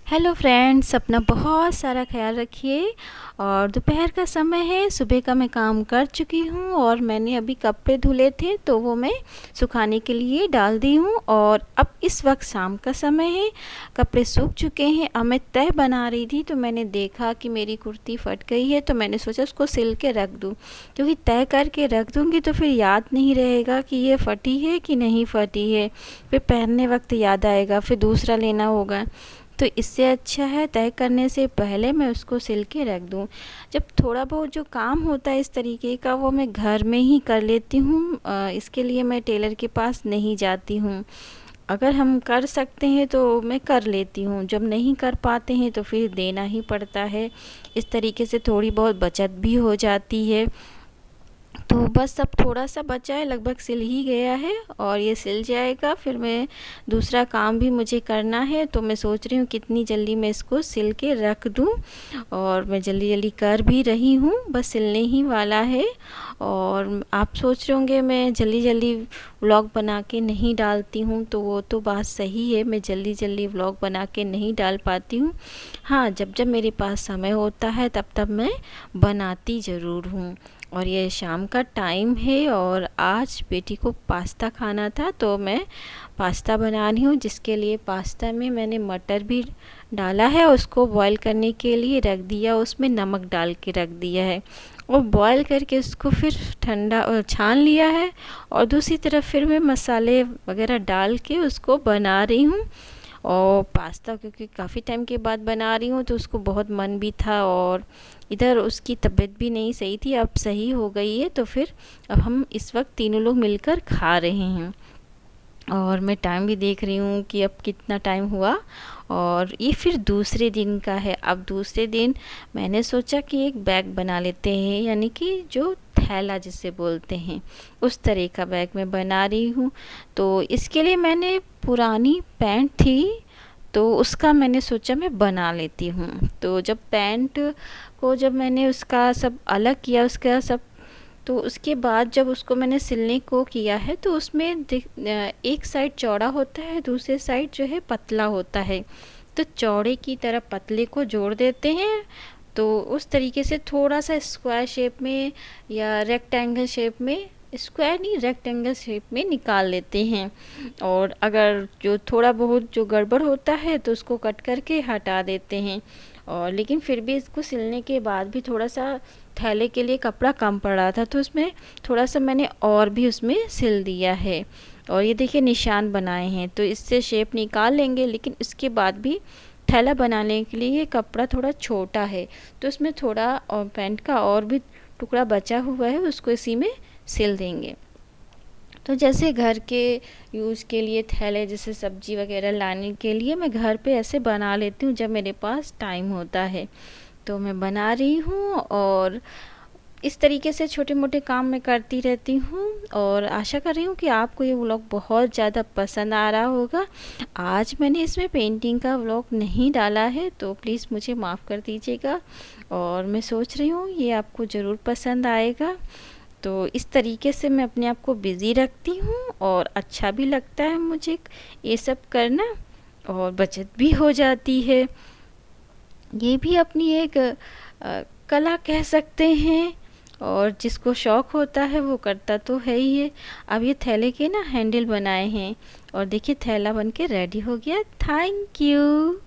Hello friends, अपना बहुत सारा ख्याल रखिए। और दोपहर का समय है, सुबह का मैं काम कर चुकी हूँ और मैंने अभी कपड़े धुले थे तो वो मैं सुखाने के लिए डाल दी हूँ। और अब इस वक्त शाम का समय है, कपड़े सूख चुके हैं। अब मैं तह बना रही थी तो मैंने देखा कि मेरी कुर्ती फट गई है, तो मैंने सोचा उसको सिल के रख दूँ, क्योंकि तह करके रख दूँगी तो फिर याद नहीं रहेगा कि ये फटी है कि नहीं फटी है। फिर पहनने वक्त याद आएगा, फिर दूसरा लेना होगा। तो इससे अच्छा है तय करने से पहले मैं उसको सिल के रख दूँ। जब थोड़ा बहुत जो काम होता है इस तरीके का, वो मैं घर में ही कर लेती हूँ। इसके लिए मैं टेलर के पास नहीं जाती हूँ। अगर हम कर सकते हैं तो मैं कर लेती हूँ, जब नहीं कर पाते हैं तो फिर देना ही पड़ता है। इस तरीके से थोड़ी बहुत बचत भी हो जाती है। तो बस अब थोड़ा सा बचा है, लगभग सिल ही गया है और ये सिल जाएगा। फिर मैं दूसरा काम भी मुझे करना है, तो मैं सोच रही हूँ कितनी जल्दी मैं इसको सिल के रख दूँ। और मैं जल्दी जल्दी कर भी रही हूँ, बस सिलने ही वाला है। और आप सोच रहे होंगे मैं जल्दी जल्दी व्लॉग बना के नहीं डालती हूँ, तो वो तो बात सही है, मैं जल्दी जल्दी व्लॉग बना के नहीं डाल पाती हूँ। हाँ, जब जब मेरे पास समय होता है तब तब मैं बनाती ज़रूर हूँ। और ये शाम का टाइम है और आज बेटी को पास्ता खाना था, तो मैं पास्ता बना रही हूँ, जिसके लिए पास्ता में मैंने मटर भी डाला है, उसको बॉईल करने के लिए रख दिया, उसमें नमक डाल के रख दिया है और बॉईल करके उसको फिर ठंडा छान लिया है। और दूसरी तरफ फिर मैं मसाले वगैरह डाल के उसको बना रही हूँ। और पास्ता क्योंकि काफ़ी टाइम के बाद बना रही हूँ तो उसको बहुत मन भी था, और इधर उसकी तबीयत भी नहीं सही थी, अब सही हो गई है। तो फिर अब हम इस वक्त तीनों लोग मिलकर खा रहे हैं। और मैं टाइम भी देख रही हूँ कि अब कितना टाइम हुआ। और ये फिर दूसरे दिन का है। अब दूसरे दिन मैंने सोचा कि एक बैग बना लेते हैं, यानी कि जो थैला जिसे बोलते हैं, उस तरह का बैग मैं बना रही हूँ। तो इसके लिए मैंने पुरानी पैंट थी, तो उसका मैंने सोचा मैं बना लेती हूँ। तो जब पैंट को जब मैंने उसका सब अलग किया, उसका सब, तो उसके बाद जब उसको मैंने सिलने को किया है तो उसमें एक साइड चौड़ा होता है, दूसरे साइड जो है पतला होता है। तो चौड़े की तरफ पतले को जोड़ देते हैं, तो उस तरीके से थोड़ा सा स्क्वायर शेप में या रेक्टेंगल शेप में, स्क्वायर नहीं रेक्टेंगल शेप में निकाल लेते हैं। और अगर जो थोड़ा बहुत जो गड़बड़ होता है तो उसको कट करके हटा देते हैं। और लेकिन फिर भी इसको सिलने के बाद भी थोड़ा सा थैले के लिए कपड़ा कम पड़ रहा था, तो उसमें थोड़ा सा मैंने और भी उसमें सिल दिया है। और ये देखिए निशान बनाए हैं, तो इससे शेप निकाल लेंगे। लेकिन इसके बाद भी थैला बनाने के लिए ये कपड़ा थोड़ा छोटा है, तो उसमें थोड़ा और पैंट का और भी टुकड़ा बचा हुआ है, उसको इसी में सिल देंगे। तो जैसे घर के यूज़ के लिए थैले, जैसे सब्जी वगैरह लाने के लिए मैं घर पे ऐसे बना लेती हूँ जब मेरे पास टाइम होता है। तो मैं बना रही हूँ और इस तरीके से छोटे मोटे काम मैं करती रहती हूँ। और आशा कर रही हूँ कि आपको ये व्लॉग बहुत ज़्यादा पसंद आ रहा होगा। आज मैंने इसमें पेंटिंग का व्लॉग नहीं डाला है, तो प्लीज़ मुझे माफ़ कर दीजिएगा। और मैं सोच रही हूँ ये आपको ज़रूर पसंद आएगा। तो इस तरीके से मैं अपने आप को बिज़ी रखती हूँ और अच्छा भी लगता है मुझे ये सब करना, और बचत भी हो जाती है। ये भी अपनी एक कला कह सकते हैं, और जिसको शौक़ होता है वो करता तो है ही है। अब ये थैले के ना हैंडल बनाए हैं, और देखिए थैला बन के रेडी हो गया। Thank you.